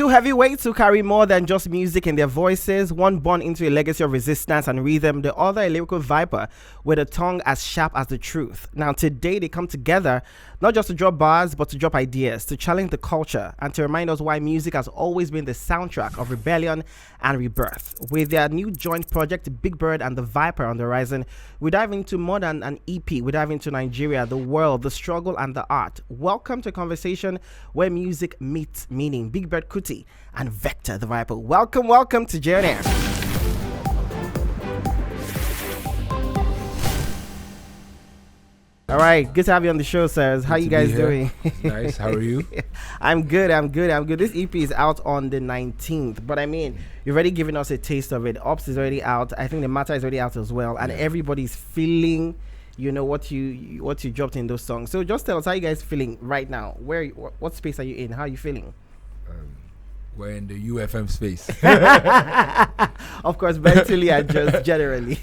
Two heavyweights who carry more than just music in their voices, one born into a legacy of resistance and rhythm, the other a lyrical viper with a tongue as sharp as the truth. Now today they come together not just to drop bars but to drop ideas, to challenge the culture and to remind us why music has always been the soundtrack of rebellion and rebirth. With their new joint project Bigbird and the Viper on the horizon, we dive into more than an EP, we dive into Nigeria, the world, the struggle and the art. Welcome to a conversation where music meets meaning. Bigbird Kuti and Vector the Viper. Welcome to Journey. All right, good to have you on the show, sirs. How you guys doing? Nice. How are you? I'm good. This EP is out on the 19th, but I mean, you've already given us a taste of it. Ops is already out. I think the Matter is already out as well, and everybody's feeling, you know, what you dropped in those songs. So just tell us how you guys feeling right now. What space are you in? How are you feeling? We're in the UFM space. Of course, mentally and just generally.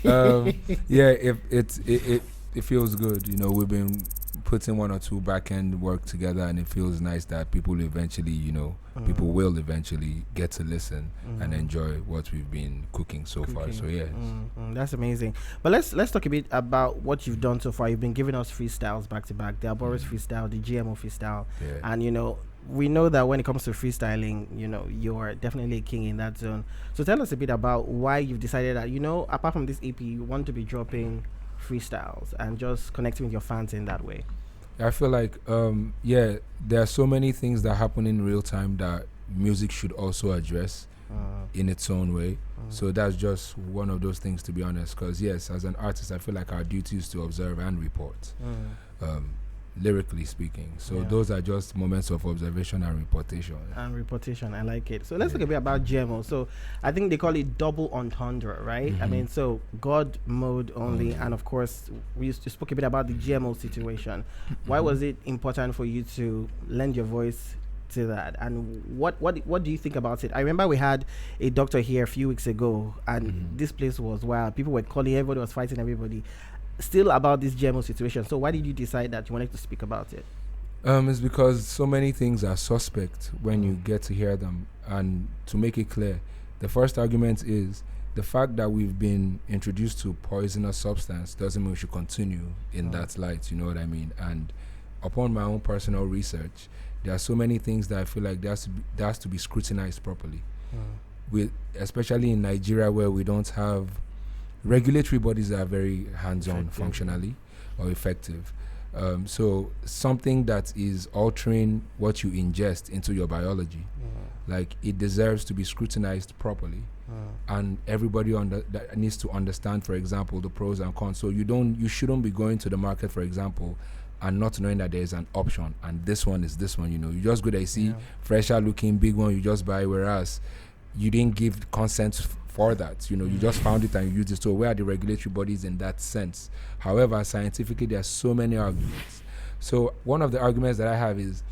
It feels good. You know, we've been putting one or two back end work together, and it feels nice that people will eventually get to listen and enjoy what we've been cooking so far. So yeah, that's amazing. But let's talk a bit about what you've done so far. You've been giving us freestyles back to back, the Alboros freestyle, the GMO freestyle, and you know, we know that when it comes to freestyling, you know, you're definitely a king in that zone. So tell us a bit about why you've decided that, you know, apart from this EP, you want to be dropping freestyles and just connecting with your fans in that way. I feel like there are so many things that happen in real time that music should also address in its own way. So that's just one of those things, to be honest, because yes, as an artist, I feel like our duty is to observe and report, lyrically speaking. So those are just moments of observation and reportation. I like it. So let's talk a bit about GMO. So I think they call it double entendre, right? I mean, so God mode only, and of course you spoke a bit about the GMO situation. Why was it important for you to lend your voice to that, and what do you think about it? I remember we had a doctor here a few weeks ago, and this place was wild. People were calling, everybody was fighting everybody still about this GMO situation. So why did you decide that you wanted to speak about it? It's because so many things are suspect when you get to hear them. And to make it clear, the first argument is the fact that we've been introduced to poisonous substance doesn't mean we should continue in that light, you know what I mean? And upon my own personal research, there are so many things that I feel like that has to be scrutinized properly. Especially in Nigeria, where we don't have regulatory bodies that are very hands-on functionally or effective. So something that is altering what you ingest into your biology, like it deserves to be scrutinized properly. And everybody that needs to understand, for example, the pros and cons. So you shouldn't be going to the market, for example, and not knowing that there's an option and this one is this one. You know, you just go there, you see fresher looking big one, you just buy, whereas you didn't give consent for that. You know, you just found it and you used it. So where are the regulatory bodies in that sense? However, scientifically, there are so many arguments. So one of the arguments that I have is,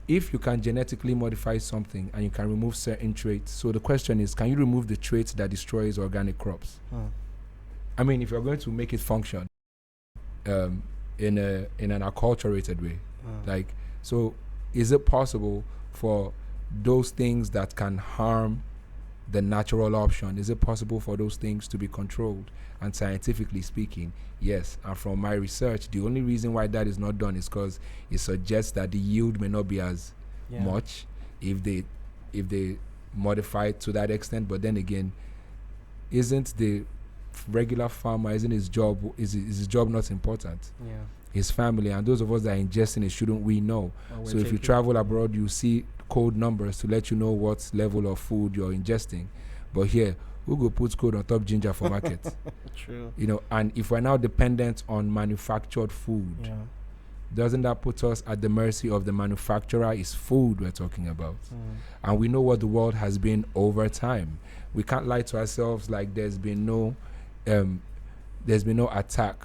if you can genetically modify something and you can remove certain traits, so the question is, can you remove the traits that destroys organic crops? I mean, if you're going to make it function in an acculturated way, like, so is it possible for those things that can harm the natural option, is it possible for those things to be controlled? And scientifically speaking, yes. And from my research, the only reason why that is not done is because it suggests that the yield may not be as much if they modify it to that extent. But then again, isn't the regular farmer, isn't his job not important? His family and those of us that are ingesting it, shouldn't we know? So if you travel abroad, you see code numbers to let you know what level of food you're ingesting. But here, who go put code on top ginger for market? True. You know, and if we're now dependent on manufactured food, doesn't that put us at the mercy of the manufacturer? Is food we're talking about. And we know what the world has been over time. We can't lie to ourselves like there's been no attack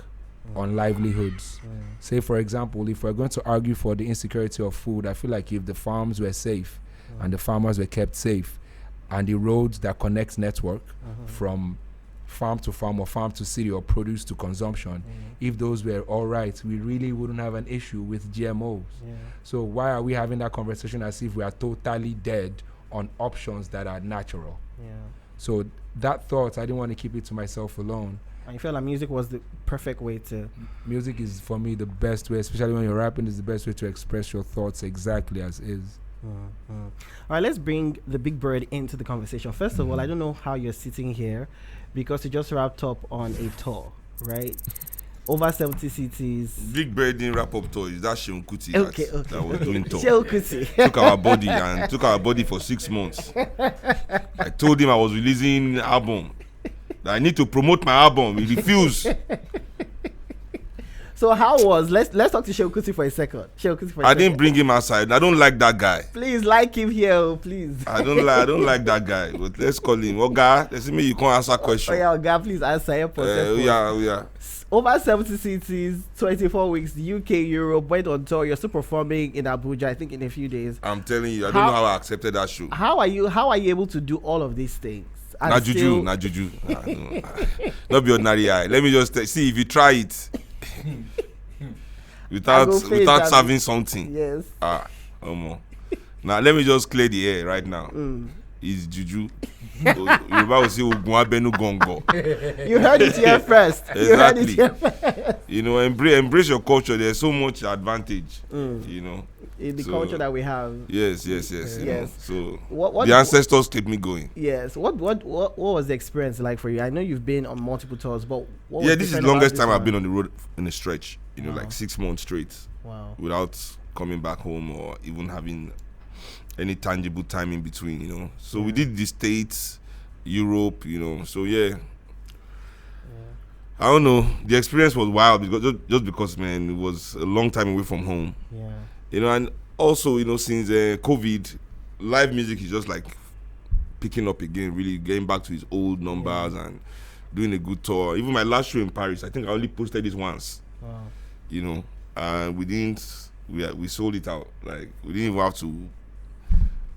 on livelihoods. Say, for example, if we're going to argue for the insecurity of food, I feel like if the farms were safe and the farmers were kept safe, and the roads that connect network from farm to farm or farm to city or produce to consumption, if those were all right, we really wouldn't have an issue with GMOs. So why are we having that conversation as if we are totally dead on options that are natural. Yeah. So that thought, I didn't want to keep it to myself alone. And you felt like music was the perfect way to... Music is, for me, the best way, especially when you're rapping, is the best way to express your thoughts exactly as is. All right, let's bring the Big Bird into the conversation. First of all, I don't know how you're sitting here because you just wrapped up on a tour, right? Over 70 cities. Big Bird didn't wrap up tour. Is that Sheon Kuti Okay. that was doing tour. Sheon Kuti. took our body for 6 months. I told him I was releasing album. That I need to promote my album. He refused. So how was let's talk to Sheon Kuti for a second. I didn't bring him outside. I don't like that guy. Please like him here, please. I don't like that guy. But let's call him. Oga, let's see me. You can't answer question. Oh yeah, Oga, please answer your yeah. Over 70 cities, 24 weeks, the UK, Europe, went on tour. You're still performing in Abuja, I think, in a few days. I'm telling you, I don't know how I accepted that show. How are you able to do all of these things? Not juju. Not be ordinary eye. Let me just see if you try it without serving something. Yes. Now let me just clear the air right now. It's juju. You heard it here first. Exactly. Embrace your culture. There's so much advantage. In the culture that we have. Yes. So what the ancestors kept me going. Yes. What was the experience like for you? I know you've been on multiple tours, but this is the longest time I've been on the road in a stretch. Like 6 months straight. Wow. Without coming back home or even having any tangible time in between. So we did the States, Europe, so yeah. I don't know, the experience was wild because just because, man, it was a long time away from home. And also, since COVID, live music is just like picking up again, really getting back to its old numbers and doing a good tour. Even my last show in Paris, I think I only posted it once. Wow. And we sold it out. Like, we didn't even have to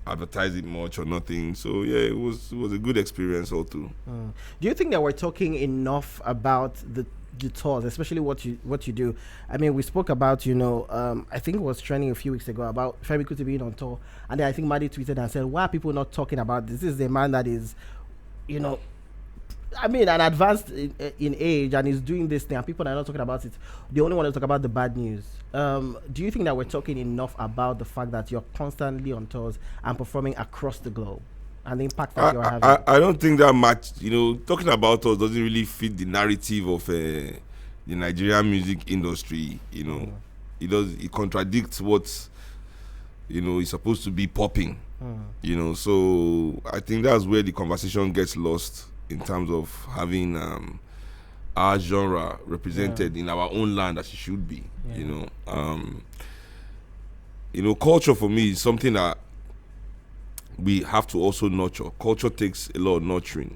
advertise it much or nothing. So yeah, it was a good experience all through. Do you think that we're talking enough about the tours, especially what you do? I mean, we spoke about I think it was trending a few weeks ago about Femi Kuti being on tour, and then I think Maddie tweeted and said, why are people not talking about this? This is the man that is an advanced in age and is doing this thing, and people are not talking about it. They only want to talk about the bad news. Do you think that we're talking enough about the fact that you're constantly on tours and performing across the globe and the impact that you're having? I don't think that much. Talking about us doesn't really fit the narrative of the Nigerian music industry. It contradicts what is supposed to be popping. So I think that's where the conversation gets lost in terms of having our genre represented in our own land as it should be. Culture for me is something that we have to also nurture. Culture takes a lot of nurturing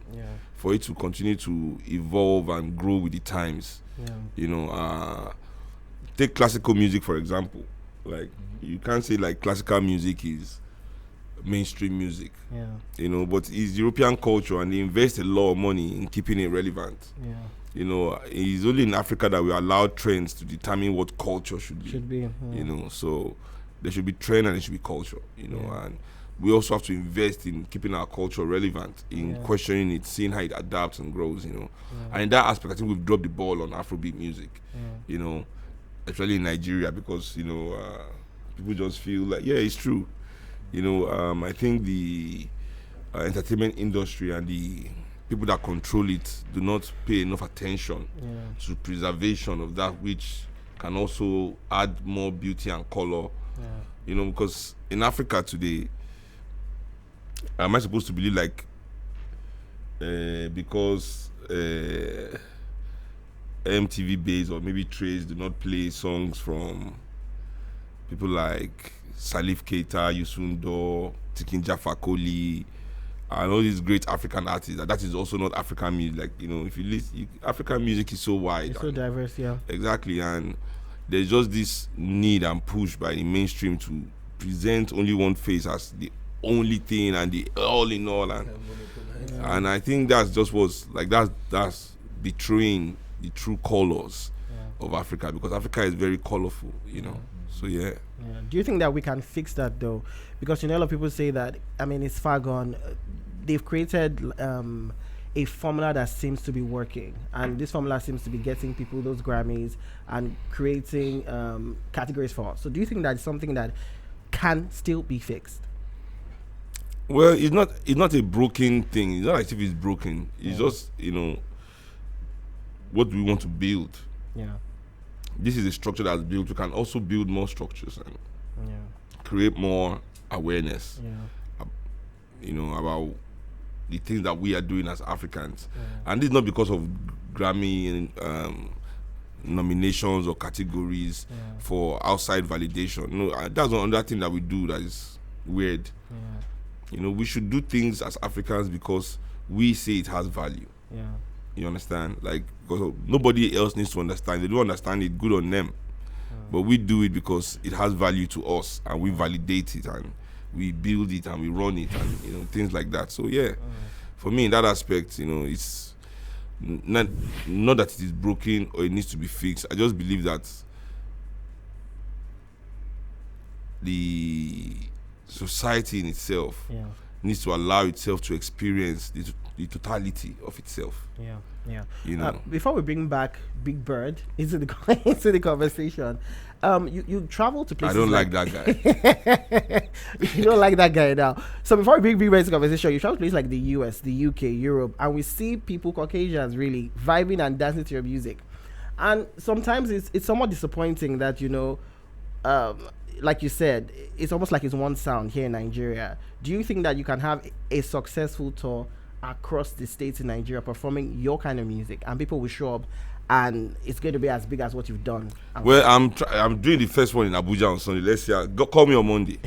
for it to continue to evolve and grow with the times. Take classical music, for example. Like, you can't say like classical music is mainstream music, but it's European culture, and they invest a lot of money in keeping it relevant. It's only in Africa that we allow trends to determine what culture should be. So there should be trend and there should be culture. And we also have to invest in keeping our culture relevant, in questioning it, seeing how it adapts and grows. And in that aspect, I think we've dropped the ball on Afrobeat music. Especially in Nigeria, because people just feel like it's true. I think the entertainment industry and the people that control it do not pay enough attention to preservation of that which can also add more beauty and color. Because in Africa today, am I supposed to believe like because MTV Base or maybe Trace do not play songs from people like Salif Keita, Yusundo, Tikinja Fakoli, and all these great African artists. That is also not African music. Like, if you listen, African music is so wide. It's so diverse, Exactly, and there's just this need and push by the mainstream to present only one face as the only thing and the all in all. And I think that's just that's betraying the true colors of Africa, because Africa is very colorful, So yeah. Do you think that we can fix that though? Because a lot of people say that, I mean, it's far gone. They've created a formula that seems to be working, and this formula seems to be getting people those Grammys and creating categories for us. So do you think that's something that can still be fixed? Well, it's not a broken thing. It's not as if it's broken. It's just, what do we want to build? Yeah. This is a structure that's built. We can also build more structures and create more awareness. About the things that we are doing as Africans. And this is not because of Grammy nominations or categories for outside validation. No, that's another thing that we do that is weird. We should do things as Africans because we say it has value. You understand? Like, because nobody else needs to understand. They don't understand it, good on them. But we do it because it has value to us, and we validate it, and we build it, and we run it, and things like that. So yeah, for me in that aspect, it's not that it is broken or it needs to be fixed. I just believe that the society in itself needs to allow itself to experience the totality of itself. Before we bring back Bigbird into the conversation, you travel to places. I don't like that guy. You don't like that guy now. So before we bring Bigbird into the conversation, you travel to places like the US, the UK, Europe, and we see people, Caucasians, really vibing and dancing to your music. And sometimes it's somewhat disappointing that, like you said, it's almost like it's one sound here in Nigeria. Do you think that you can have a successful tour across the states in Nigeria performing your kind of music, and people will show up and it's going to be as big as what you've done? Well, I'm doing the first one in Abuja on Sunday. Let's see. Call me on Monday.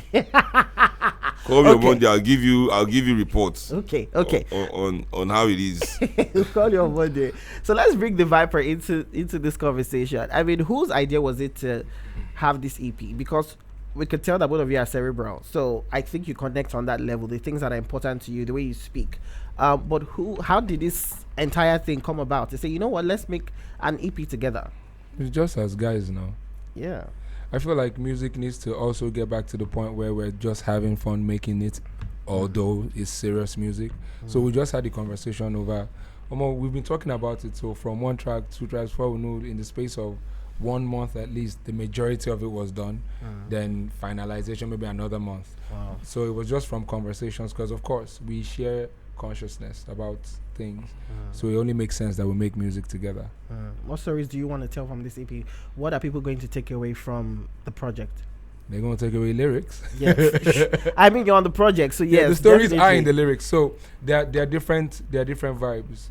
Call me on Monday. I'll give you reports. Okay. On how it is. We'll call you on Monday. So let's bring the Viper into this conversation. I mean, whose idea was it to have this EP? Because we could tell that both of you are cerebral, so I think you connect on that level, the things that are important to you, the way you speak. But how did this entire thing come about? To say, you know what, let's make an EP together. It's just as guys now. Yeah. I feel like music needs to also get back to the point where we're just having fun making it, although it's serious music. So we just had the conversation over, we've been talking about it, so from 1 track, 2 tracks, 4, we know in the space of 1 month at least, the majority of it was done. Then finalization maybe another month. Wow. So it was just from conversations, because of course we share consciousness about things. So it only makes sense that we make music together. What stories do you want to tell from this EP? What are people going to take away from the project? They're going to take away lyrics. Yes. I mean, you're on the project, so yes. The stories definitely are in the lyrics. So they're different vibes.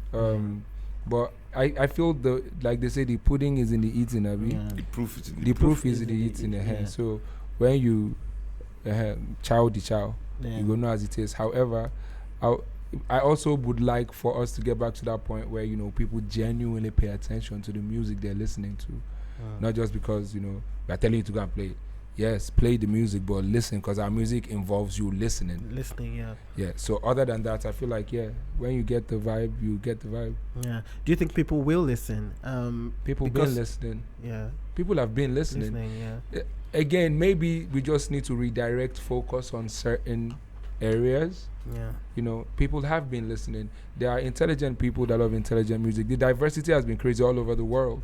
But I feel like they say, the pudding is in the eating, Abi. The proof is in the proof is in the eating. So when you chow the chow, you go know as it is. However, I also would like for us to get back to that point where people genuinely pay attention to the music they're listening to, not just because we're telling you to go and play it. Yes, play the music, but listen, because our music involves you listening. Yeah. So other than that, I feel like when you get the vibe, you get the vibe. Yeah. Do you think people will listen? People been listening. Yeah. People have been listening. Yeah. Again, maybe we just need to redirect focus on certain areas. Yeah. People have been listening. There are intelligent people that love intelligent music. The diversity has been crazy all over the world.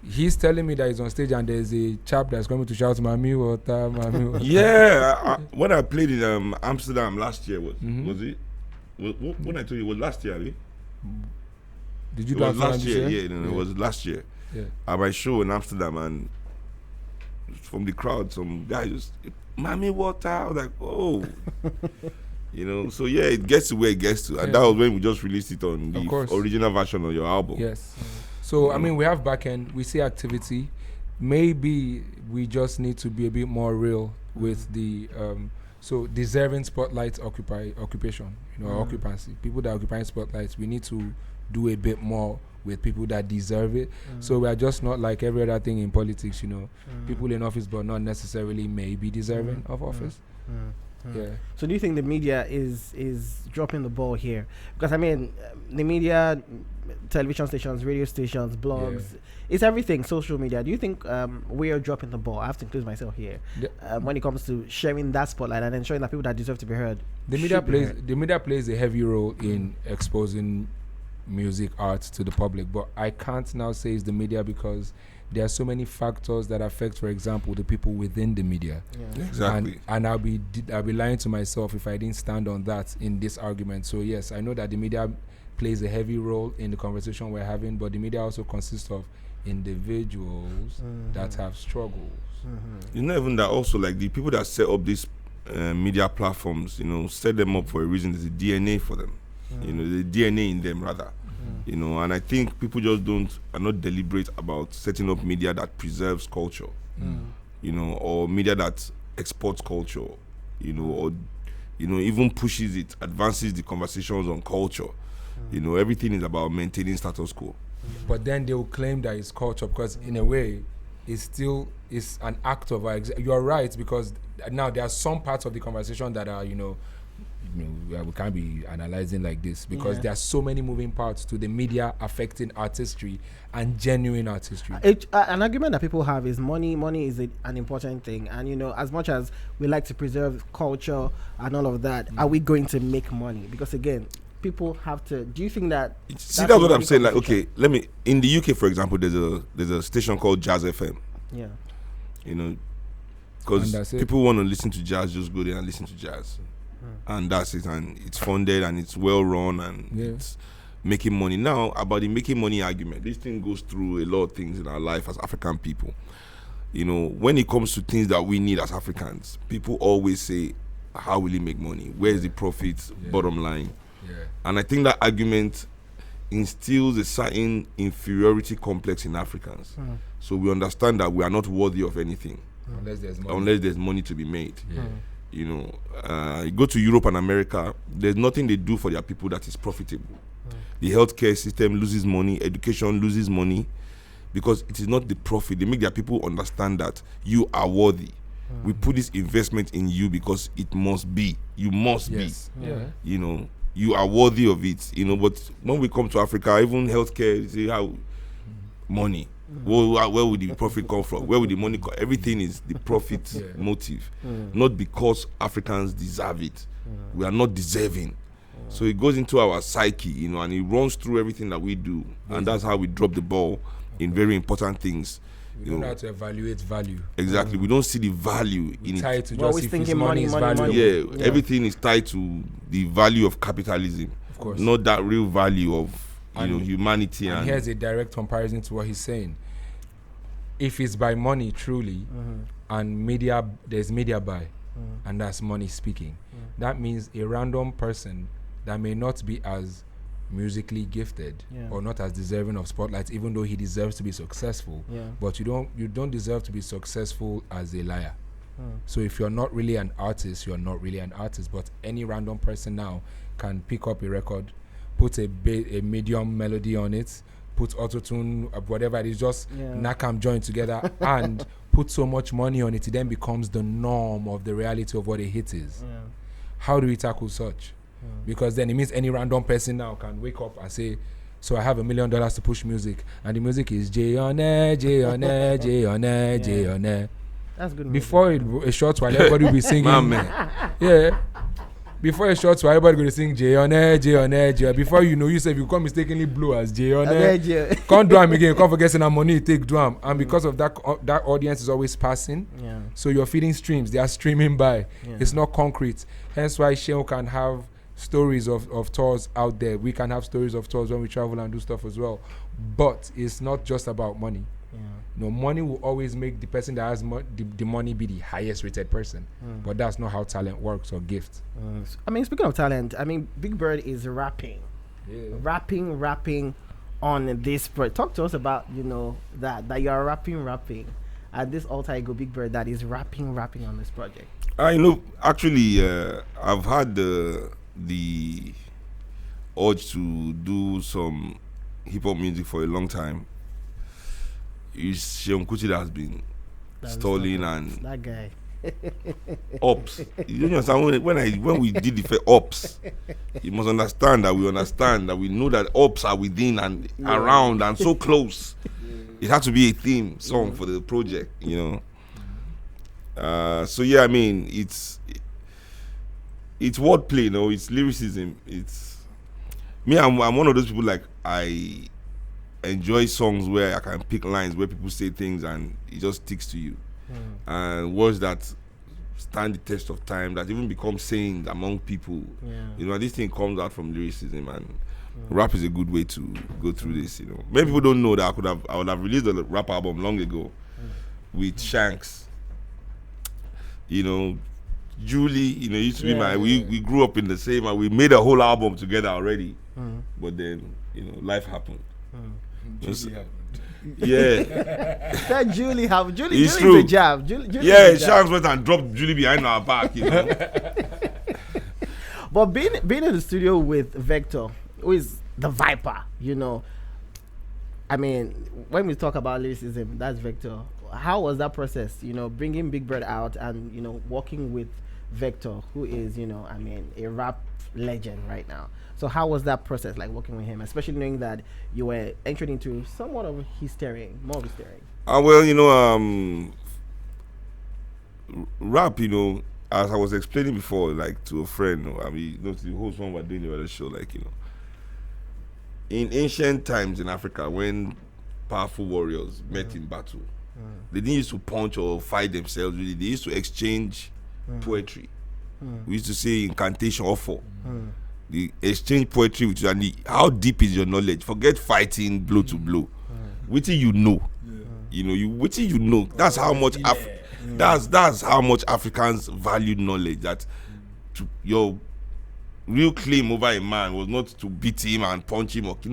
He's telling me that he's on stage and there's a chap that's coming to shout, "Mami water, Mami water." Yeah, when I played in Amsterdam last year, was it? When I told you, it was last year, right? Did you it was last year? Yeah, it was last year. Yeah. At my show in Amsterdam, and from the crowd, some guy just, "Mami water." I was like, oh. So yeah, it gets to where it gets to. And that was when we just released it on the original version of your album. Yes. So, I mean, we have backend, we see activity. Maybe we just need to be a bit more real with the, deserving spotlight occupation, occupancy. People that occupy spotlights, we need to do a bit more with people that deserve it. So we are just not like every other thing in politics, people in office but not necessarily maybe deserving of office. Yeah. So do you think the media is dropping the ball here? Because I mean, the media, television stations, radio stations, blogs, it's everything, social media. Do you think we are dropping the ball? I have to include myself here when it comes to sharing that spotlight and ensuring that people that deserve to be heard. The media plays a heavy role in exposing music art to the public, but I can't now say it's the media because there are so many factors that affect, for example, the people within the media. Exactly. And I'll be lying to myself if I didn't stand on that in this argument. So yes, I know that the media plays a heavy role in the conversation we're having, but the media also consists of individuals that have struggles. It's not even that. Also, like the people that set up these media platforms, set them up for a reason. There's a DNA for them. The DNA in them rather. And I think people just are not deliberate about setting up media that preserves culture, or media that exports culture, or even pushes it, advances the conversations on culture. Everything is about maintaining status quo. But then they will claim that it's culture because in a way it's an act of you're right, because now there are some parts of the conversation that are we can't be analyzing like this because there are so many moving parts to the media affecting artistry and genuine artistry. An argument that people have is money is an important thing, and as much as we like to preserve culture and all of that, are we going to make money? Because again, people have to. Do you think that? See, that's what I'm saying. Like, okay, in the UK, for example, there's a station called Jazz FM. Yeah. Because people want to listen to jazz, just go there and listen to jazz. And that's it, and it's funded and it's well run and it's making money. Now, about the making money argument, this thing goes through a lot of things in our life as African people. When it comes to things that we need as Africans, people always say, how will he make money? Where is the profit, bottom line? And I think that argument instills a certain inferiority complex in Africans. So we understand that we are not worthy of anything unless there's money to be made. You go to Europe and America, there's nothing they do for their people that is profitable. The healthcare system loses money, education loses money, because it is not the profit. They make their people understand that you are worthy. We put this investment in you because it must be. You must be. You are worthy of it. But when we come to Africa, even healthcare, you say how money. Where would the profit come from? Where would the money come? Everything is the profit motive, not because Africans deserve it. We are not deserving. So it goes into our psyche, and it runs through everything that we do, and that's how we drop the ball in very important things. We don't know how to evaluate value. Exactly. We don't see the value in it. To just if thinking money is valuable. Yeah, everything is tied to the value of capitalism, of course, not that real value of humanity. And here's a direct comparison to what he's saying. If it's by money truly, and there's media buy, and that's money speaking, that means a random person that may not be as musically gifted or not as deserving of spotlights, even though he deserves to be successful, but you don't deserve to be successful as a liar. So if you're not really an artist, you're not really an artist. But any random person now can pick up a record, put a medium melody on it, put autotune, whatever it is, just knack and join together and put so much money on it, it then becomes the norm of the reality of what a hit is. How do we tackle such? Because then it means any random person now can wake up and say, so I have $1 million to push music, and the music is J on air, J on air, J on air, J on air. That's good. Before a short while, everybody will be singing. Before a short while, everybody going to sing J on air, J on air, J. Before you say, if you come mistakenly blow as J on air, can't do again, can't forget some money, take drum. And because of that, that audience is always passing. So you're feeding streams, they are streaming by. It's not concrete. Hence why Sheon can have stories of tours out there. We can have stories of tours when we travel and do stuff as well. But it's not just about money. Money will always make the person that has the money be the highest rated person. But that's not how talent works or gift. I mean, speaking of talent, Bigbird is rapping. Rapping on this project. Talk to us about, that you are rapping. At this alter ego Bigbird that is rapping on this project. Actually, I've had the urge to do some hip-hop music for a long time. It's Kuti that has been stalling, and that guy. Ops. You don't understand when we did the ops, you must understand that we know that ops are within and around and so close. It had to be a theme song for the project, So yeah, I mean, it's wordplay, it's lyricism. It's me. I'm one of those people, like, I enjoy songs where I can pick lines where people say things and it just sticks to you, and words that stand the test of time, that even become sayings among people. This thing comes out from lyricism, and rap is a good way to go through this. Many people don't know that I would have released a rap album long ago with Shanks. Julie, used to be we grew up in the same, and we made a whole album together already. But then, life happened. Julie happened. Yeah. That Julie It's is true. a jab. Julie Shanks went and dropped Julie behind our back, But being in the studio with Vector, who is the Viper, I mean, when we talk about lyricism, that's Vector. How was that process, bringing Bigbird out and, working with Vector, who is, a rap legend right now? So how was that process, like, working with him, especially knowing that you were entering into somewhat of his steering, more of his steering? Well, rap, as I was explaining before, like, to a friend, to the host when we're doing the other show, like, in ancient times in Africa, when powerful warriors met in battle, they didn't used to punch or fight themselves, really. They used to exchange poetry. We used to say incantation or the exchange poetry with you, and how deep is your knowledge? Forget fighting blow to blow. What you know? What you know? That's how much that's how much Africans value knowledge. That your real claim over a man was not to beat him and punch him, or what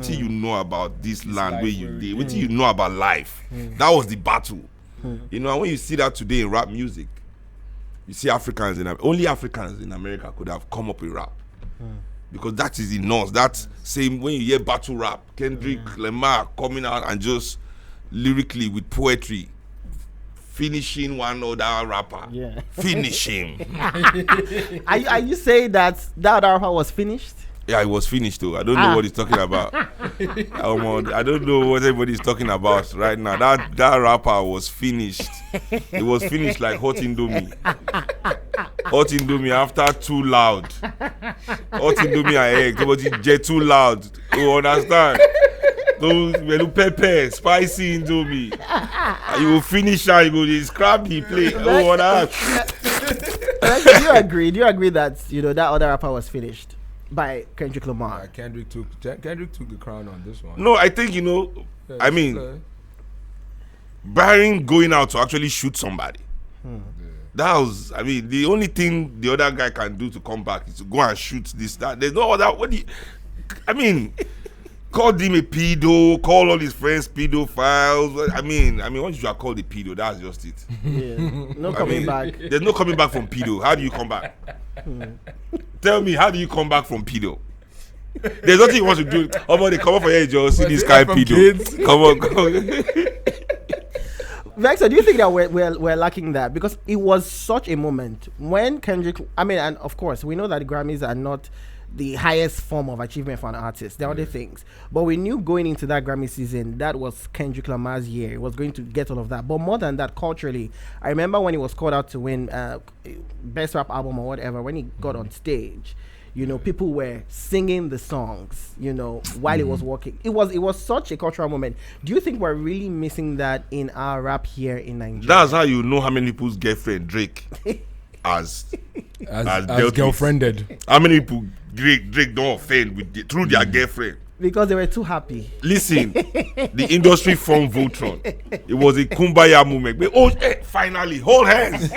you know about this land where you live? What you know about life? That was the battle. And when you see that today in rap music, you see only Africans in America could have come up with rap, because that is in us. That same, when you hear battle rap, Kendrick Lamar coming out and just lyrically with poetry finishing one other rapper. Finish him. Are you saying that other rapper was finished? Yeah, it was finished though. I don't know what he's talking about. I don't know what everybody's talking about right now. That rapper was finished. It was finished like hot indomie. Hot indomie after too loud. Hot indomie and egg. It was just too loud. You understand? Those little pepper, spicy indomie. And you will finish and you go scrap the plate. Oh, that. Do you agree that that other rapper was finished by Kendrick Lamar? Yeah, Kendrick took the crown on this one. No, I think barring going out to actually shoot somebody. That was, the only thing the other guy can do to come back is to go and shoot this, that. There's no other. Called him a pedo, call all his friends pedophiles. Once you are called a pedo, that's just it. No coming back. There's no coming back from pedo. How do you come back? Tell me, how do you come back from pedo? There's nothing you want to do. They come up for here, just see this guy pedo. Come on. Vexer, do you think that we're lacking that? Because it was such a moment when Kendrick, and of course, we know that the Grammys are not the highest form of achievement for an artist. There are other things. But we knew going into that Grammy season, that was Kendrick Lamar's year. It was going to get all of that. But more than that, culturally, I remember when he was called out to win Best Rap Album or whatever, when he got on stage, people were singing the songs, while he was walking. It was such a cultural moment. Do you think we're really missing that in our rap here in Nigeria? That's how you know how many people's girlfriend Drake as girlfriended. How many people Drake don't offend through their girlfriend? Because they were too happy. Listen, the industry formed Voltron. It was a kumbaya moment. But, finally, hold hands.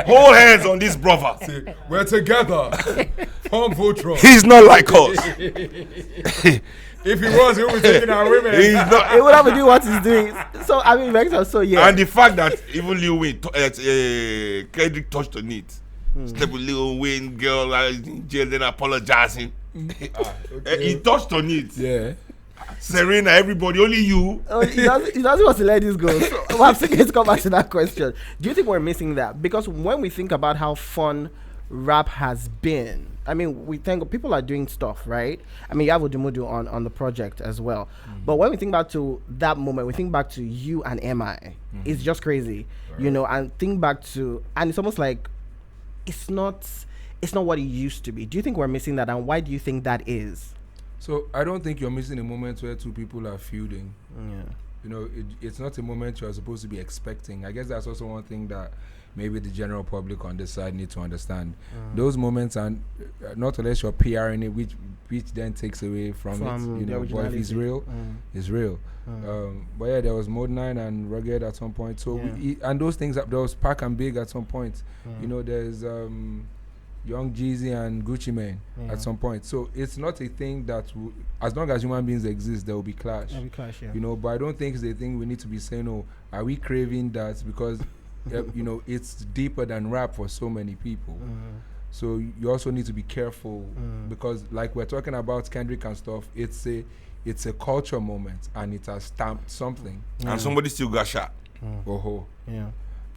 Hold hands on this brother. See, we're together. Form Voltron. He's not like us. If he was, he would be taking our women. He's not. He would have to do what he's doing. So, Vector, yeah. And the fact that even Lil Wayne, Kendrick touched on it. Step with Lil Wayne, girl, in jail, then apologizing. Okay. He touched on it. Yeah. Serena, everybody, only you. He doesn't want to let this go. So I'm thinking to come back to that question. Do you think we're missing that? Because when we think about how fun rap has been, I mean, we think people are doing stuff, right? I mean, you have Udumudu on the project as well. But when we think back to that moment, we think back to you and MI. It's just crazy, you know, and think back to, and it's almost like it's not what it used to be. Do you think we're missing that, and why do you think that is? So I don't think you're missing a moment where two people are feuding. Yeah. You know, it's not a moment you're supposed to be expecting. I guess that's also one thing that maybe the general public on this side need to understand. Those moments are not unless you're PRing it, which then takes away from it. You know, but if it's real, it's real. But yeah, there was Mode 9 and Rugged at some point. So and those things, there was Pac and Big at some point. You know, there's Young Jeezy and Gucci Mane at some point. So it's not a thing that as long as human beings exist, there will be clash. You know, but I don't think it's a thing we need to be saying, oh, are we craving that? Because you know, it's deeper than rap for so many people. So you also need to be careful because like we're talking about Kendrick and stuff, it's a culture moment and it has stamped something. And somebody still got shot.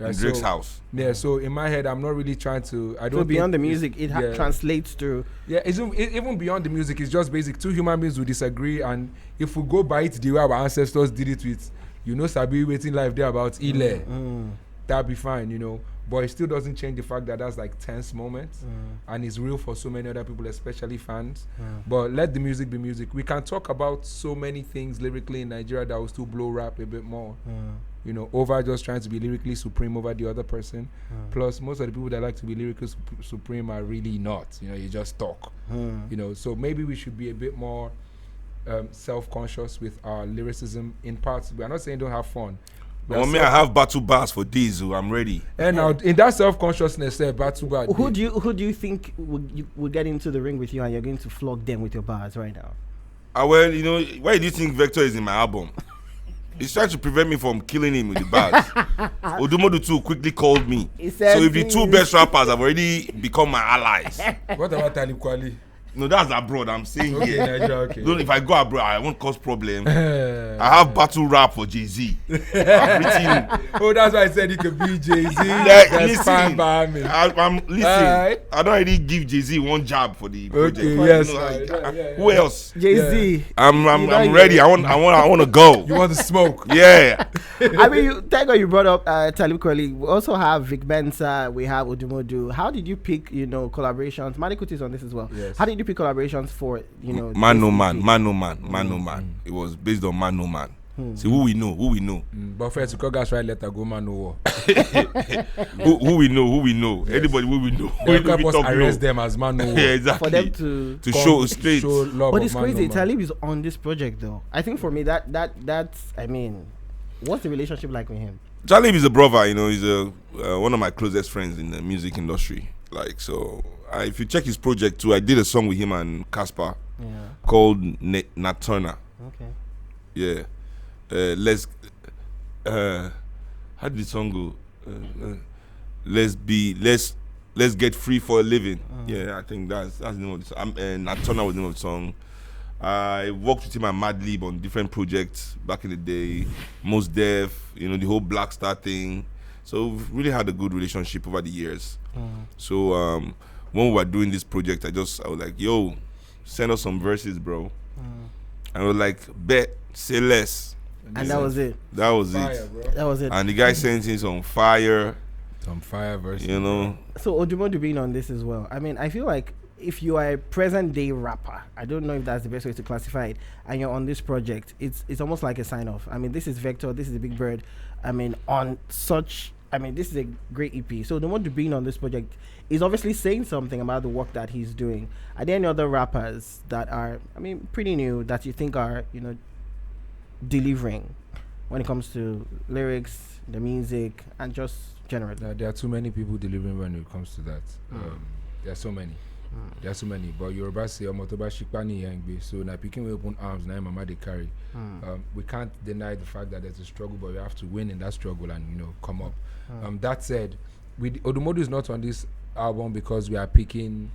In Drake's house. Yeah, so in my head, I'm not really trying to. I don't. So beyond the music, it translates to. Yeah, even beyond the music, it's just basic. Two human beings will disagree, and if we go by it the way our ancestors did it with, you know, Sabi waiting life there about Ile, that'd be fine, you know. But it still doesn't change the fact that that's like tense moments, and it's real for so many other people, especially fans. But let the music be music. We can talk about so many things lyrically in Nigeria that will still blow rap a bit more. You know, over just trying to be lyrically supreme over the other person. Plus, most of the people that like to be lyrically supreme are really not. You know, you just talk. You know, so maybe we should be a bit more self-conscious with our lyricism in parts. We're not saying don't have fun. Well, me, I have battle bars for Diesel. I'm ready. And now, in that self-consciousness, battle bar. Who do you think would get into the ring with you and you're going to flog them with your bars right now? Well, you know, why do you think Vector is in my album? He's trying to prevent me from killing him with the bars. Odumodu 2 quickly called me. So if the two best rappers have already become my allies. What about Talib Kweli? No, that's abroad. I'm saying okay, here. Nigeria, okay. If I go abroad, I won't cause problem. I have battle rap for Jay-Z. Oh, that's why I said it could be Jay-Z. Listen, I'm listening. I don't already give Jay-Z one job for the project. Okay, yes. Who else? Jay-Z. Yeah. I'm ready. I want to go. You want to smoke? Yeah. I mean, thank God you brought up Talib Kweli. We also have Vic Mensa. We have Odumodu. How did you pick, you know, collaborations? Mani Kuti is on this as well. Yes. How did you pick collaborations for, you know, man no man? It was based on man no man. See who we know. But first, you guys right letter go man no war. who we know. Yes. Anybody who we know. We can arrest them as man no war. Yeah, exactly. For them to show straight. But it's crazy. Talib is on this project though. I think for me that's I mean, what's the relationship like with him? Talib is a brother. You know, he's one of my closest friends in the music industry. Like so. If you check his project too, I did a song with him and Casper called Nat Turner. Okay. Yeah. How did the song go? Let's get free for a living. Yeah, I think that's the name of the song. Nat Turner was the name of the song. I worked with him at Madlib on different projects back in the day. Mos Def, you know, the whole Black Star thing. So we've really had a good relationship over the years. So when we were doing this project, I was like, yo, send us some verses, bro. And I was like, bet, say less. And that was it. That was fire, it. Bro. That was it. And the guy sent in some fire. Some fire verses. You know. So Odumodu being on this as well. I mean, I feel like if you are a present day rapper, I don't know if that's the best way to classify it, and you're on this project, it's almost like a sign off. I mean, this is Vector, this is the Bigbird. I mean, this is a great EP. So Odumodu being on this project is obviously saying something about the work that he's doing. Are there any other rappers that are, I mean, pretty new that you think are, you know, delivering when it comes to lyrics, the music, and just generally? There are too many people delivering when it comes to that. There are so many. There are so many. But Yoruba say, Omotoba Shikpani Yangbe. So now picking with open arms, now Mama they carry. We can't deny the fact that there's a struggle, but we have to win in that struggle and, you know, come up. That said, Odumodu is not on this album because we are picking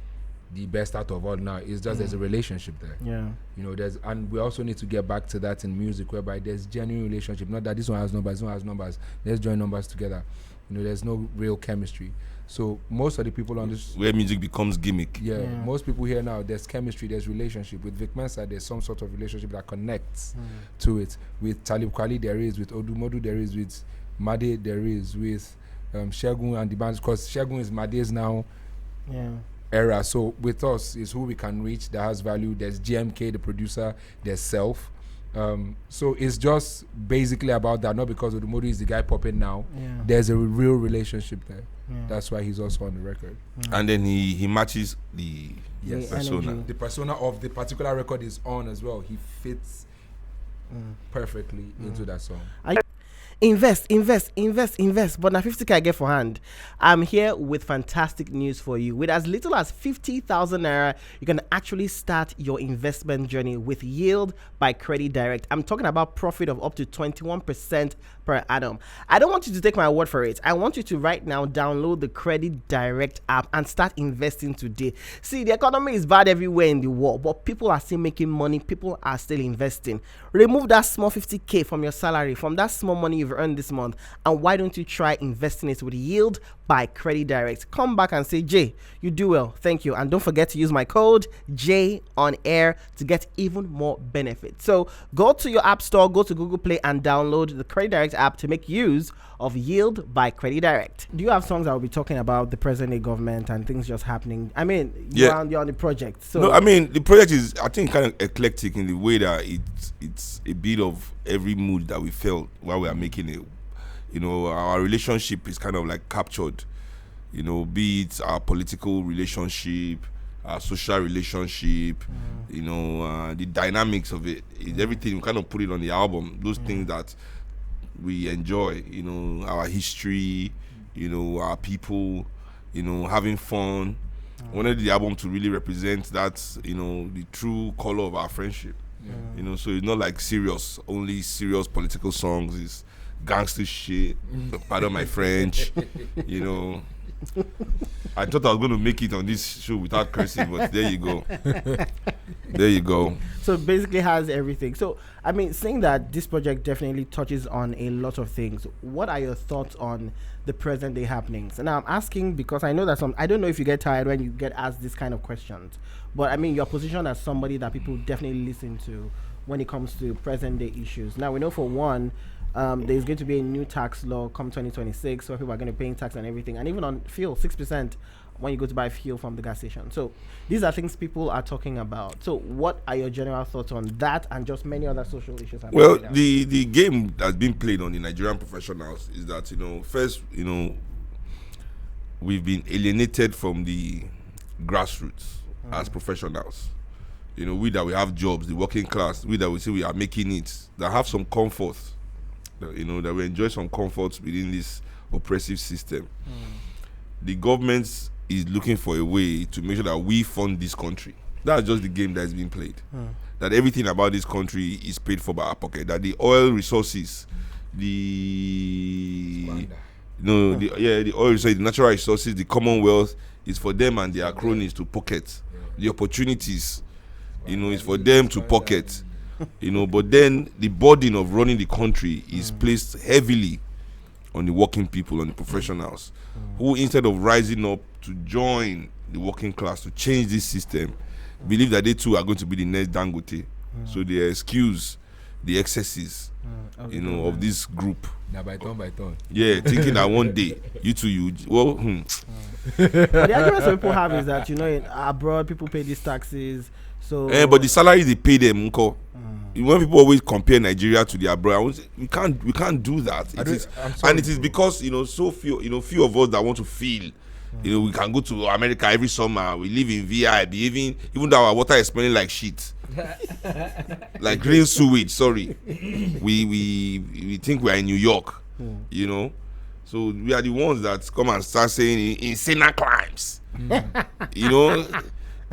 the best out of all now. It's just there's a relationship there. Yeah. You know, and we also need to get back to that in music, whereby there's genuine relationship. Not that this one has numbers, this one has numbers. Let's join numbers together. You know, there's no real chemistry. So most of the people on this, where music becomes gimmick. yeah, most people here now, there's chemistry, there's relationship. With Vic Mensa, there's some sort of relationship that connects to it. With Talib Kweli, there is. With Odumodu, there is. With Made, there is. With Shegun and the bands, because Shegun is Made's now era. So with us is who we can reach that has value. There's GMK, the producer. There's Self. So it's just basically about that, not because Odumodu is the guy popping now. There's a real relationship there. That's why he's also on the record. And then he matches the persona. The persona of the particular record is on as well. He fits perfectly into that song. Invest. But now 50k I get for hand. I'm here with fantastic news for you. With as little as 50,000 naira, you can actually start your investment journey with Yield by Credit Direct. I'm talking about profit of up to 21% per annum. I don't want you to take my word for it. I want you to right now download the Credit Direct app and start investing today. See, the economy is bad everywhere in the world, but people are still making money. People are still investing. Remove that small 50k from your salary, from that small money you've earned this month, and why don't you try investing it with Yield by Credit Direct? Come back and say, Jay, you do well, thank you, and don't forget to use my code J on air to get even more benefits. So go to your app store, go to Google Play, and download the Credit Direct app to make use of Yield by Credit Direct. Do you have songs that will be talking about the present day government and things just happening? I mean, you're on the project. So no, I mean, the project is, I think, kind of eclectic in the way that it's a bit of every mood that we felt while we are making it. You know, our relationship is kind of like captured, you know, be it our political relationship, our social relationship, you know, the dynamics of it. It's everything. We kind of put it on the album. Those things that we enjoy, you know, our history, you know, our people, you know, having fun. I wanted the album to really represent that, you know, the true color of our friendship. You know, so it's not like only serious political songs. It's gangster shit. Pardon my French. You know, I thought I was going to make it on this show without cursing, but there you go. There you go. So basically has everything. So, I mean, saying that this project definitely touches on a lot of things, what are your thoughts on the present day happenings? And I'm asking because I know that I don't know if you get tired when you get asked this kind of questions, but I mean, your position as somebody that people definitely listen to when it comes to present day issues. Now, we know for one, there's going to be a new tax law come 2026 where people are going to be paying tax on everything, and even on fuel, 6% when you go to buy fuel from the gas station. So these are things people are talking about. So what are your general thoughts on that and just many other social issues? Well, the game that's been played on the Nigerian professionals is that, you know, first, you know, we've been alienated from the grassroots as professionals. You know, we that we have jobs, the working class, we that we say we are making it, that have some comfort, you know, that we enjoy some comfort within this oppressive system. The government is looking for a way to make sure that we fund this country. That's just the game that is being played. That everything about this country is paid for by our pocket. That the oil resources, the oil resources, the natural resources, the commonwealth is for them and their cronies to pocket. The opportunities, you know, is for them to pocket. You know, but then the burden of running the country is placed heavily on the working people, on the professionals, who instead of rising up to join the working class to change this system, believe that they too are going to be the next Dangote. So they excuse the excesses, you know, of this group. Now by turn. Yeah, thinking that one day But the arguments people have is that, you know, in abroad people pay these taxes. So but the salary they pay them, when people always compare Nigeria to the abroad, we can't do that. It is because, you know, so few of us that want to feel, you know, we can go to America every summer. We live in VIP, even though our water is smelling like shit, like green sewage. Sorry, we think we are in New York, you know. So we are the ones that come and start saying insane crimes, you know.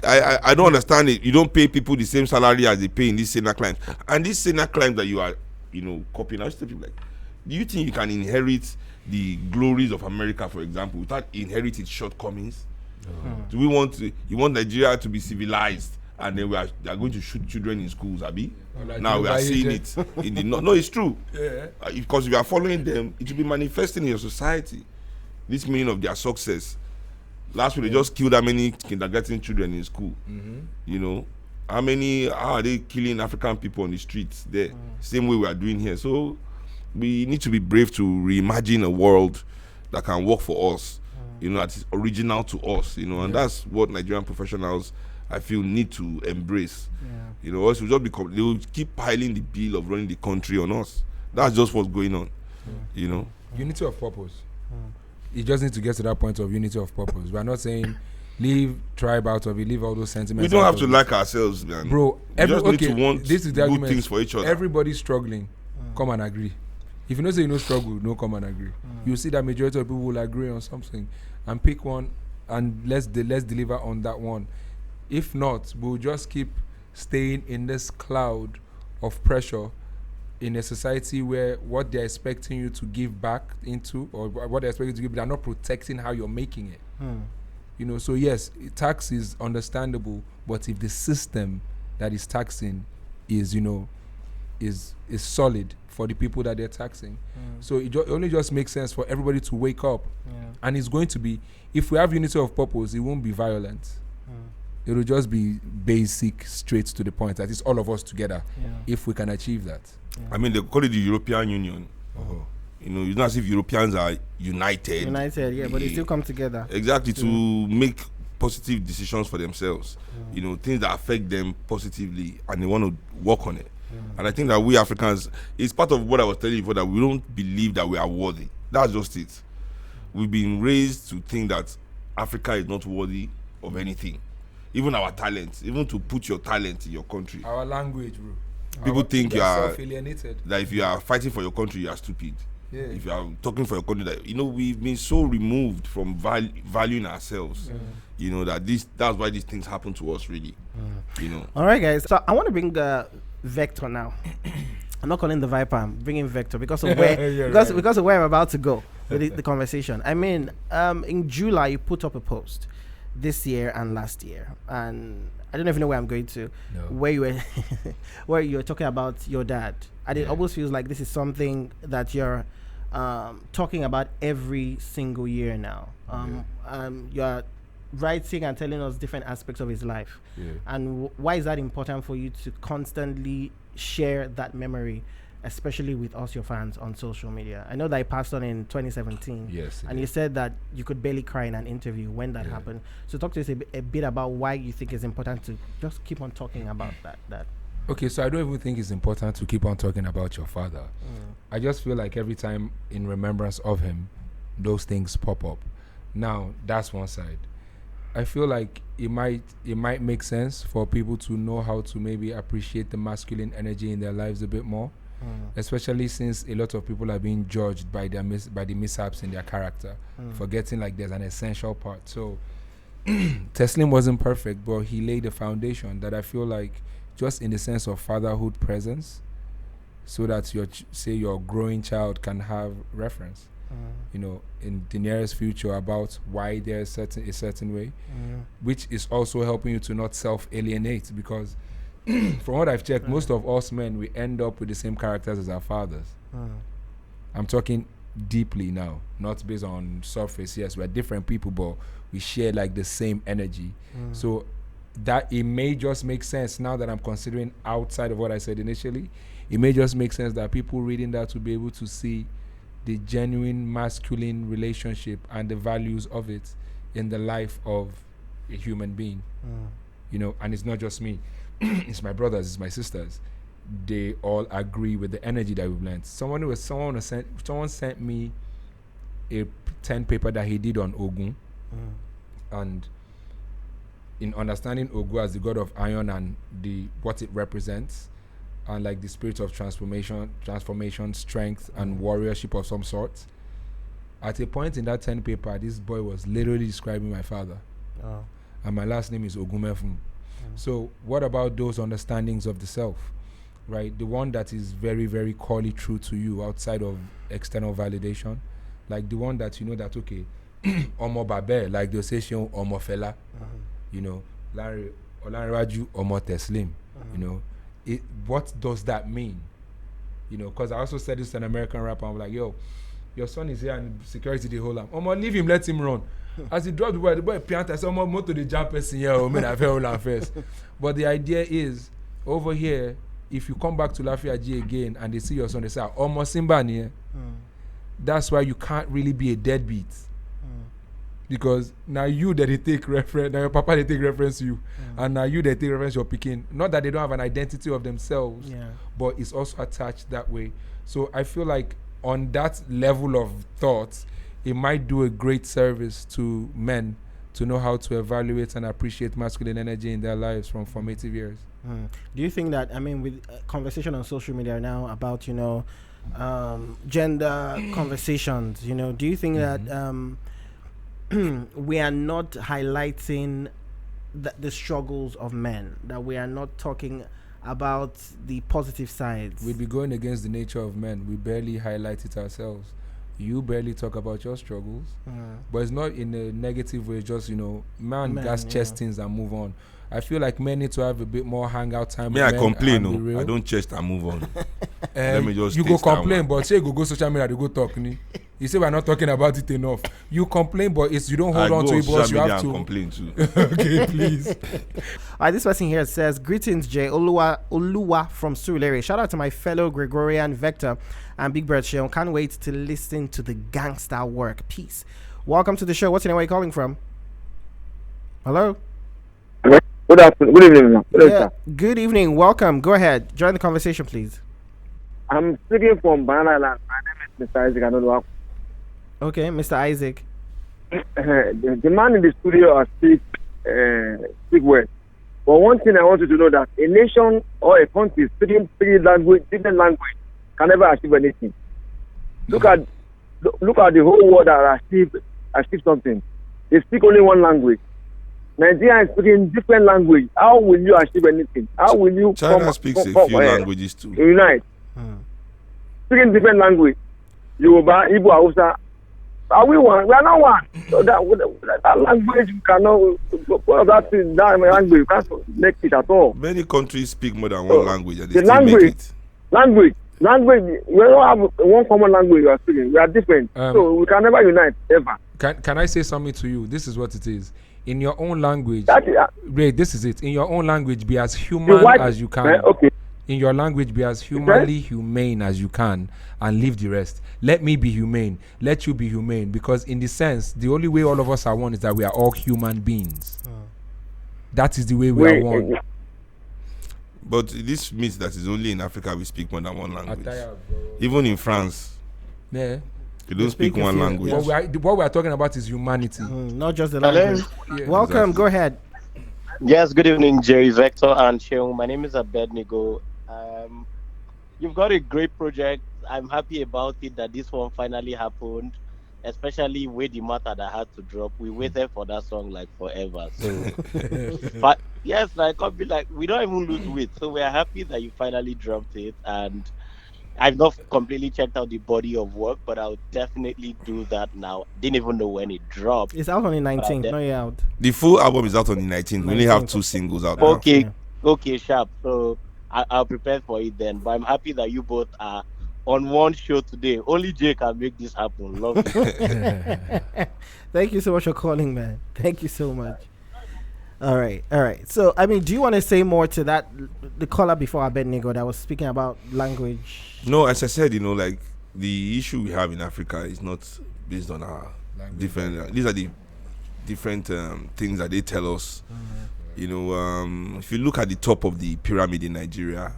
I don't understand it. You don't pay people the same salary as they pay in these Senate climbs. And these Senate climbs that you are, you know, copying, I just tell people, like, do you think you can inherit the glories of America, for example, without inheriting its shortcomings? Do we want to? You want Nigeria to be civilized, and then they are going to shoot children in schools, Abi? Now we are seeing it. No, it's true. Yeah. Because if you are following them, it will be manifesting in your society. This meaning of their success. Last week they just killed that many kindergarten children in school. You know, how are they killing African people on the streets there? Same way we are doing here. So we need to be brave to reimagine a world that can work for us. You know, that is original to us. You know, and that's what Nigerian professionals, I feel, need to embrace. You know, else we'll just they will keep piling the bill of running the country on us. That's just what's going on. You know, unity of purpose. You just need to get to that point of unity of purpose. We are not saying leave tribe out of it, leave all those sentiments. We don't have to like ourselves, man. Bro, we just need to want this is the good argument. Things for each other. Everybody's struggling. Come and agree. If you know say you no struggle, no come and agree. You see that majority of people will agree on something and pick one and let's deliver on that one. If not, we'll just keep staying in this cloud of pressure in a society where what they're expecting you to give back into, or what they're expecting you to give, they're not protecting how you're making it. You know, so yes, tax is understandable, but if the system that is taxing is, you know, is solid for the people that they're taxing, so it only just makes sense for everybody to wake up. And it's going to be, if we have unity of purpose, it won't be violent. It will just be basic, straight to the point. That is all of us together, if we can achieve that. I mean, they call it the European Union. You know, it's not as if Europeans are united. But they still come together. Exactly, to make positive decisions for themselves. You know, things that affect them positively, and they want to work on it. And I think that we Africans, it's part of what I was telling you before, that we don't believe that we are worthy. That's just it. We've been raised to think that Africa is not worthy of anything. Even our talent, even to put your talent in your country. Our language, bro. People think you are self-alienated. That if you are fighting for your country, you are stupid. Yeah. If you are talking for your country, that, you know, we've been so removed from valuing ourselves. You know, that's why these things happen to us, really. You know. All right, guys. So I want to bring Vector now. I'm not calling the Viper. I'm bringing Vector because of where because of where I'm about to go with the conversation. I mean, in July you put up a post this year and last year, and I don't even know where I'm going to. No. Where you were, where you were talking about your dad, and it almost feels like this is something that you're talking about every single year now. You're writing and telling us different aspects of his life, and why is that important for you to constantly share that memory, especially with us, your fans, on social media? I know that he passed on in 2017. Yes. And you said that you could barely cry in an interview when that happened. So talk to us a bit about why you think it's important to just keep on talking about that. Okay, so I don't even think it's important to keep on talking about your father. I just feel like every time in remembrance of him, those things pop up. Now, that's one side. I feel like it might make sense for people to know how to maybe appreciate the masculine energy in their lives a bit more. Especially since a lot of people are being judged by the mishaps in their character, forgetting like there's an essential part. So Teslim wasn't perfect, but he laid a foundation that I feel like, just in the sense of fatherhood presence, so that your growing child can have reference, you know, in the nearest future about why they're a certain way, which is also helping you to not self-alienate, because from what I've checked, most of us men, we end up with the same characters as our fathers. I'm talking deeply now, not based on surface. Yes, we're different people, but we share like the same energy. So that it may just make sense now that I'm considering outside of what I said initially. It may just make sense that people reading that will be able to see the genuine masculine relationship and the values of it in the life of a human being. You know, and it's not just me. It's my brothers, it's my sisters. They all agree with the energy that we've learned. Someone sent me a 10 paper that he did on Ogun, and in understanding Ogun as the god of iron and what it represents, and like the spirit of transformation, strength, and warriorship of some sort. At a point in that 10 paper, this boy was literally describing my father, and my last name is Ogumefun. So what about those understandings of the self, right? The one that is very, very corely true to you outside of external validation, like the one that you know that, okay, Omo Babe, like they'll say Omo Fela, you know, Larry Olanrewaju Omo Teslim, you know. What does that mean? You know, because I also said this to an American rapper. I'm like, yo, your son is here and security the whole time. Omo, leave him, let him run. As he dropped the boy pianta, so Omo moto the jump person here, Omo I fell on first. But the idea is, over here, if you come back to Lafayette again and they see your son, they say, Omo Simba here. That's why you can't really be a deadbeat. Because now you that they take reference, now your papa they take reference to you, and now you that take reference your picking. Not that they don't have an identity of themselves, but it's also attached that way. So I feel like on that level of thought, it might do a great service to men to know how to evaluate and appreciate masculine energy in their lives from formative years. Do you think that, I mean, with conversation on social media now about, you know, gender conversations, you know, do you think that we are not highlighting the struggles of men, that we are not talking about the positive sides? We'd be going against the nature of men. We barely highlight it ourselves. You barely talk about your struggles, but it's not in a negative way. Just, you know, man gas chest things and move on. I feel like men need to have a bit more hangout time. I complain, no. I don't chest and move on. Let me just you go complain, but say you go social media, you go talk. You say we're not talking about it enough. You complain, but it's you don't hold on to it, but you have to complain too. Okay, please. All right, this person here says, greetings, Jay Oluwa from Surulere. Shout out to my fellow Gregorian Vector and Bigbird Sheon. Can't wait to listen to the gangster work. Peace. Welcome to the show. What's your name? Where are you calling from? Hello? Good afternoon. Good evening. Good evening. Welcome. Go ahead. Join the conversation, please. I'm speaking from Banana Island. My name is Mr. Isaac Anodwa. Okay, Mr. Isaac. The man in the studio speak well. But one thing I want you to know that a nation or a country speaking different language can never achieve anything. Look at the whole world that achieve something. They speak only one language. Nigeria is speaking different language. How will you achieve anything? How will you China speaks a few languages too. Unite. Speaking different language. Yoruba, Igbo, Hausa. Are we one? We are not one. So that language you cannot that language you can't make it at all. Many countries speak more than one language and they still make it. Language. We don't have one common language we are speaking. We are different. So we can never unite ever. Can I say something to you? This is what it is. In your own language, Ray, this is it. In your own language, be as human as you can. Okay. In your language, be as humanly humane as you can and leave the rest. Let me be humane. Let you be humane. Because in the sense, the only way all of us are one is that we are all human beings. That is the way we are one. But this means that it's only in Africa we speak more than one language. Even in France. Yeah. You don't speak one language. What we are talking about is humanity. Not just the language. Yeah, welcome. Exactly. Go ahead. Yes, good evening, Jerry, Vector, and Sheung. My name is Abednego. You've got a great project. I'm happy about it that this one finally happened, especially with the matter that had to drop. We waited for that song like forever. So, but yes, like we don't even lose weight. So we are happy that you finally dropped it, and I've not completely checked out the body of work, but I'll definitely do that now. Didn't even know when it dropped. It's out on the 19th. No, you're out. The full album is out on the 19th. We only have 2 singles out now. Okay, sharp. So I'll prepare for it then. But I'm happy that you both are on one show today. Only Jay can make this happen. Love it. Thank you so much for calling, man. Thank you so much. All right. So, I mean, do you want to say more to that? The caller before Abednego that was speaking about language. No, as I said, like the issue we have in Africa is not based on our different. These are the different things that they tell us. If you look at the top of the pyramid in Nigeria,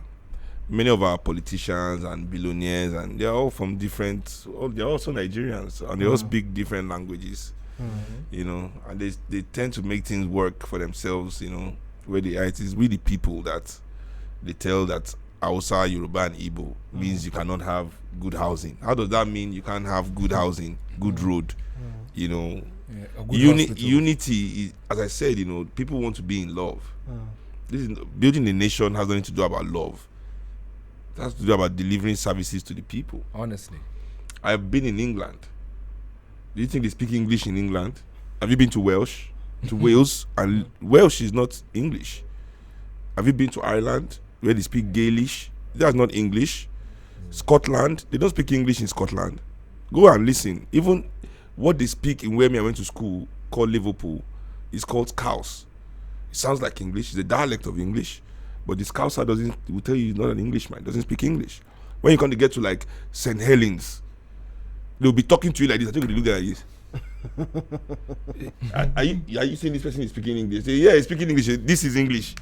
many of our politicians and billionaires, and they're all from different. They're also Nigerians, and they all speak different languages. And they tend to make things work for themselves. Where it is really people that they tell that Hausa, Yoruba, and Igbo means you cannot have good housing. How does that mean you can't have good housing, good road? Unity is, as I said, people want to be in love. This is building a nation has nothing to do about love. It has to do about delivering services to the people. Honestly, I've been in England. Do you think they speak English in England? Have you been to Welsh? To Wales? And Welsh is not English. Have you been to Ireland where they speak Gaelish? That's not English. Scotland, they don't speak English in Scotland. Go and listen. Even what they speak in where I went to school, called Liverpool, is called Scouse. It sounds like English. It's a dialect of English. But the Scouser will tell you he's not an Englishman. Doesn't speak English. When you come to get to like St. Helens, they'll be talking to you like this. I think they look like this. are you saying this person is speaking English? Say, yeah, he's speaking English. This is English.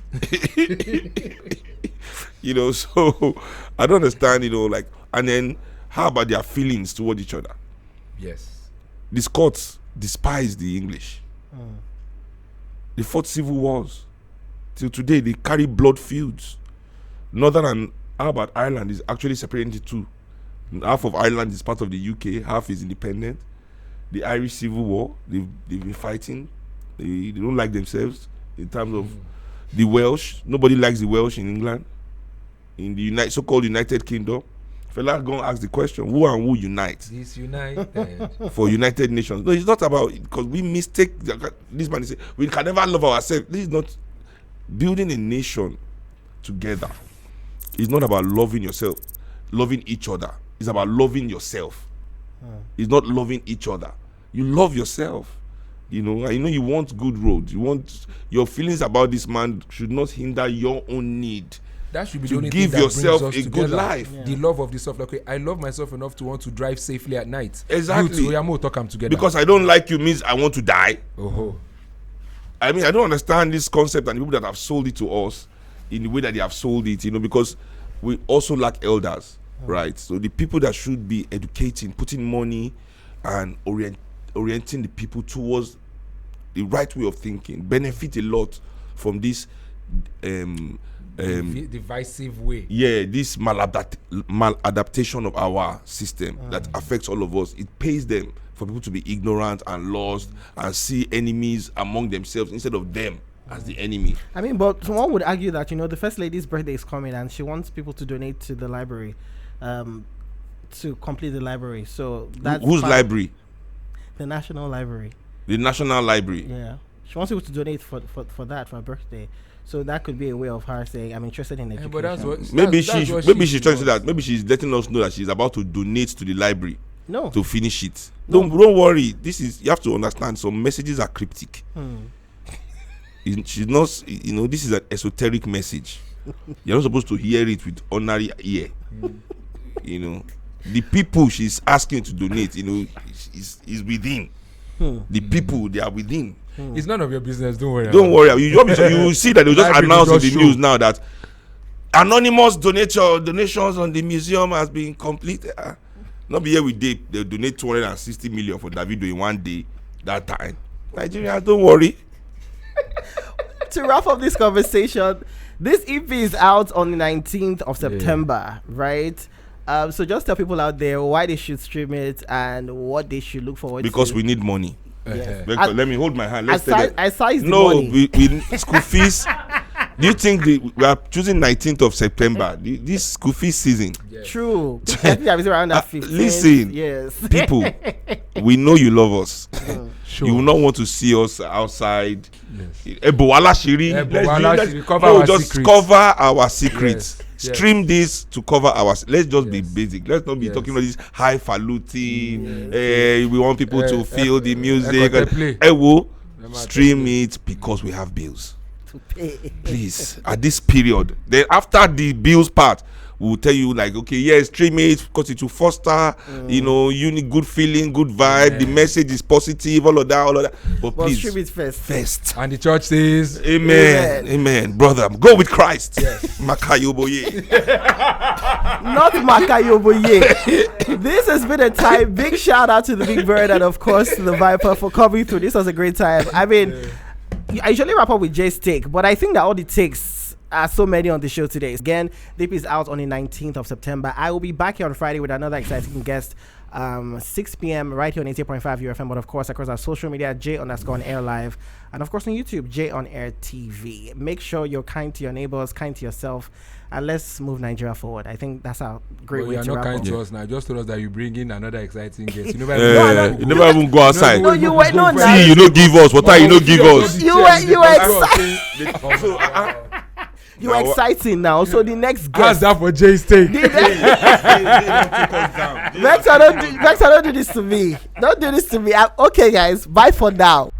So I don't understand, like, and then how about their feelings toward each other? Yes. The Scots despise the English. They fought civil wars. Till today, they carry blood feuds. Northern and about Ireland is actually separated into two. Half of Ireland is part of the UK, half is independent. The Irish Civil War, they've been fighting. They don't like themselves in terms of the Welsh. Nobody likes the Welsh in England. In the so-called United Kingdom, fella go and ask the question: who and who unite? This united for United Nations. No, it's not about, because we mistake this man. Say we can never love ourselves. This is not building a nation together. It's not about loving yourself, loving each other. It's about loving yourself. It's not loving each other. You love yourself. You want good roads. You want your feelings about this man should not hinder your own need. That should be to the only give thing that yourself brings us a together. good life. Yeah. The love of the self. Like, I love myself enough to want to drive safely at night. Exactly. You two, talk them together. Because I don't like you means I want to die. Oh. I mean, I don't understand this concept and the people that have sold it to us in the way that they have sold it, because we also lack elders, right? So the people that should be educating, putting money and orienting the people towards the right way of thinking benefit a lot from this divisive way. Yeah, this maladaptation of our system that affects all of us. It pays them for people to be ignorant and lost and see enemies among themselves instead of them as the enemy. I mean, but someone would argue that the First Lady's birthday is coming and she wants people to donate to the library, to complete the library. So that's whose library? The National Library. The National Library. Yeah, she wants people to donate for that for her birthday. So that could be a way of her saying, I'm interested in education. But maybe she's trying to say that. Maybe she's letting us know that she's about to donate to the library. No. To finish it. No. Don't worry. You have to understand, some messages are cryptic. She's not, this is an esoteric message. You're not supposed to hear it with ordinary ear. The people she's asking to donate, is within. The people, they are within. It's none of your business. Don't worry. Don't worry. You will see that they just announce in the news now that anonymous donations on the museum has been completed. Not be here with they donate 260 million for Davido in one day. That time, Nigerians, don't worry. To wrap up this conversation, this EP is out on the 19th of September, right? So just tell people out there why they should stream it and what they should look forward to. Because we need money. Yes. Vector, let me hold my hand. Let's I size the money. we school fees. Do you think we are choosing 19th of September? This school fees season. Yes. True. Around that 15th. Listen, yes. People, we know you love us. Sure. You will not want to see us outside. Yes. Cover our secrets. Yes. Stream this to cover our. Let's just be basic. Let's not be talking about this highfalutin. We want people to feel the music. Stream it because we have bills. Please, at this period. Then after the bills part, we will tell you like, okay, yes, stream it because it will foster, you need good feeling, good vibe. The message is positive, all of that. But please, stream it first. And the church says, Amen, brother. Go with Christ. Yes. Makayoboye. Not Makayoboye. This has been a time. Big shout out to the Big Bird and of course to the Viper for coming through. This was a great time. I mean, I usually wrap up with Jay's take, but I think that all it takes so many on the show today. Again, Deep is out on the 19th of September. I will be back here on Friday with another exciting guest. 6 p.m. right here on 88.5 UFM, but of course across our social media, J_on_air live, and of course on YouTube, J_on_air TV. Make sure you're kind to your neighbors, kind to yourself, and let's move Nigeria forward. I think that's a great way to you're wrap not kind up. to us now. Just told us that you bring in another exciting guest. You never even go outside. No, you were not. See, you don't give us. What are you not give us? You were excited. You are exciting now. So the next guest. How's that for Jay's take? Vector, don't do this to me. Don't do this to me. Okay, guys. Bye for now.